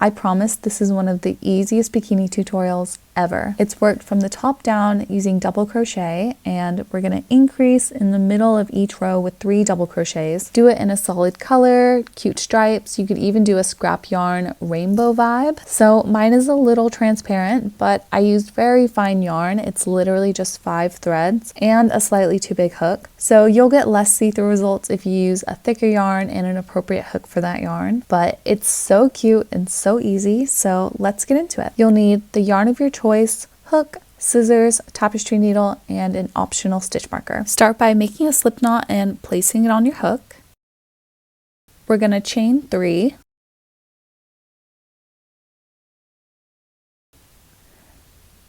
I promise this is one of the easiest bikini tutorials ever. It's worked from the top down using double crochet, and we're going to increase in the middle of each row with 3 double crochets. Do it in a solid color, cute stripes. You could even do a scrap yarn rainbow vibe. So mine is a little transparent, but I used very fine yarn. It's literally just 5 threads and a slightly too big hook. So you'll get less see-through results if you use a thicker yarn and an appropriate hook for that yarn. But it's so cute and so easy, so let's get into it. You'll need the yarn of your choice, hook, scissors, tapestry needle, and an optional stitch marker. Start by making a slip knot and placing it on your hook. We're going to chain 3.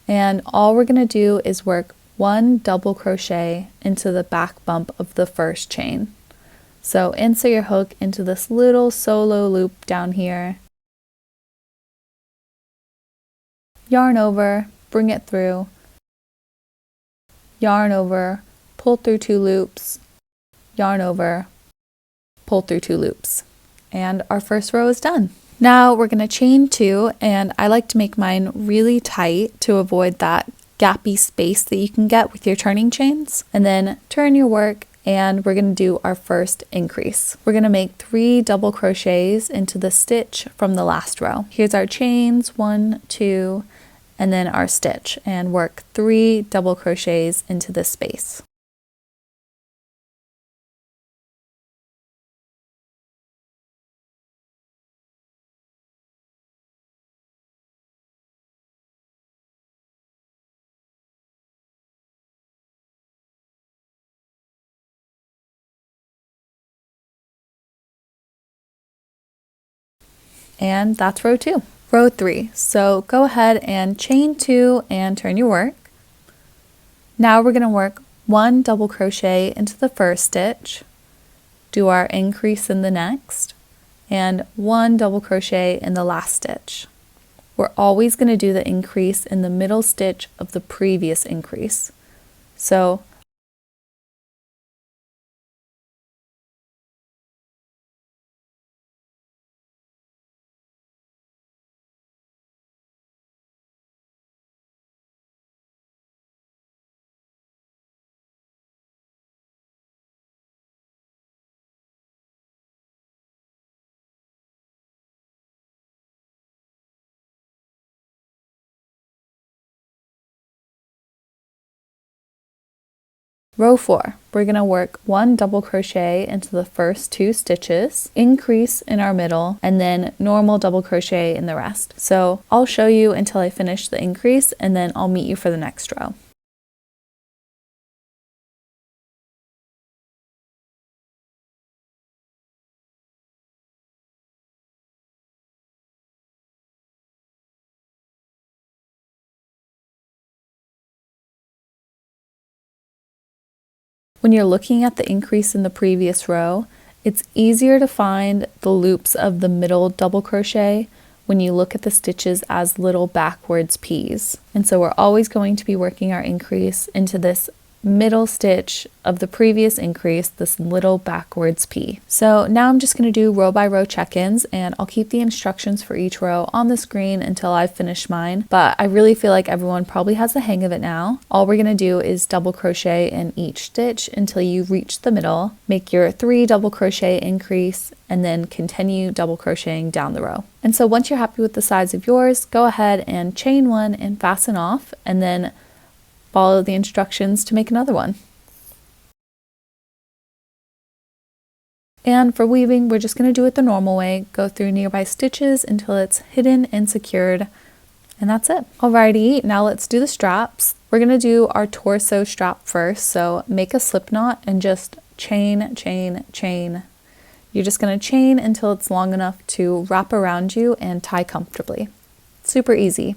And all we're going to do is work 1 double crochet into the back bump of the first chain. So insert your hook into this little solo loop down here. Yarn over, bring it through, yarn over, pull through 2 loops, yarn over, pull through 2 loops. And our first row is done. Now we're going to chain 2, and I like to make mine really tight to avoid that gappy space that you can get with your turning chains. And then turn your work, and we're going to do our first increase. We're going to make 3 double crochets into the stitch from the last row. Here's our chains, 1, 2, and then our stitch, and work 3 double crochets into this space. And that's row 2. Row 3. So go ahead and chain 2 and turn your work. Now we're going to work 1 double crochet into the first stitch, do our increase in the next, and 1 double crochet in the last stitch. We're always going to do the increase in the middle stitch of the previous increase. So row 4, we're going to work 1 double crochet into the first 2 stitches, increase in our middle, and then normal double crochet in the rest. So I'll show you until I finish the increase, and then I'll meet you for the next row. When you're looking at the increase in the previous row, it's easier to find the loops of the middle double crochet when you look at the stitches as little backwards P's. And so we're always going to be working our increase into this middle stitch of the previous increase, this little backwards P. So now I'm just going to do row by row check-ins, and I'll keep the instructions for each row on the screen until I've finished mine, but I really feel like everyone probably has the hang of it now. All we're going to do is double crochet in each stitch until you reach the middle, make your 3 double crochet increase, and then continue double crocheting down the row. And so once you're happy with the size of yours, go ahead and chain 1 and fasten off, and then follow the instructions to make another one. And for weaving, we're just going to do it the normal way. Go through nearby stitches until it's hidden and secured, and that's it. Alrighty, now let's do the straps. We're going to do our torso strap first, so make a slip knot and just chain, chain, chain. You're just going to chain until it's long enough to wrap around you and tie comfortably. Super easy.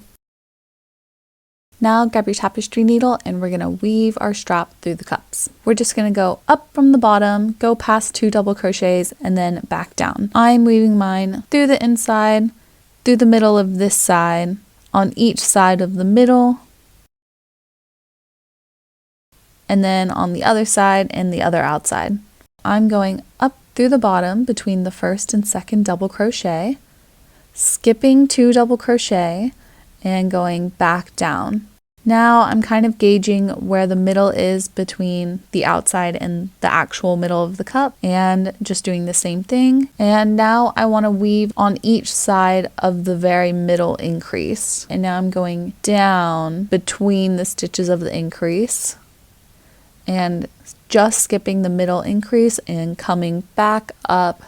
Now grab your tapestry needle and we're going to weave our strap through the cups. We're just going to go up from the bottom, go past 2 double crochets, and then back down. I'm weaving mine through the inside, through the middle of this side, on each side of the middle, and then on the other side and the other outside. I'm going up through the bottom between the first and second double crochet, skipping 2 double crochet and going back down. Now I'm kind of gauging where the middle is between the outside and the actual middle of the cup and just doing the same thing. And now I want to weave on each side of the very middle increase. And now I'm going down between the stitches of the increase and just skipping the middle increase and coming back up,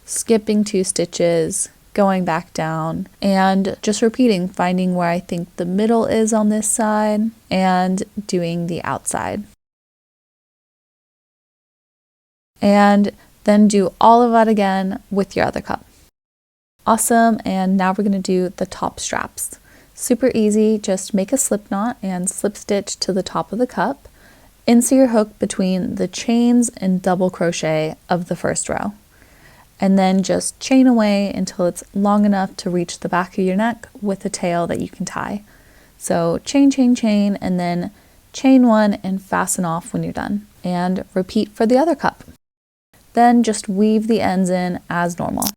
skipping 2 stitches, going back down, and just repeating, finding where I think the middle is on this side and doing the outside. And then do all of that again with your other cup. Awesome, and now we're going to do the top straps. Super easy, just make a slip knot and slip stitch to the top of the cup. Insert your hook between the chains and double crochet of the first row. And then just chain away until it's long enough to reach the back of your neck with a tail that you can tie. So chain, chain, chain, and then chain 1 and fasten off when you're done. And repeat for the other cup. Then just weave the ends in as normal.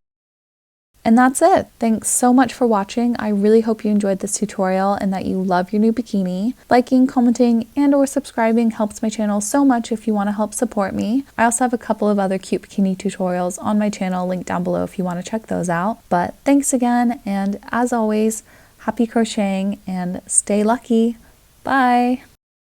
And that's it. Thanks so much for watching. I really hope you enjoyed this tutorial and that you love your new bikini. Liking, commenting, and or subscribing helps my channel so much if you want to help support me. I also have a couple of other cute bikini tutorials on my channel, linked down below if you want to check those out. But thanks again, and as always, happy crocheting and stay lucky. Bye!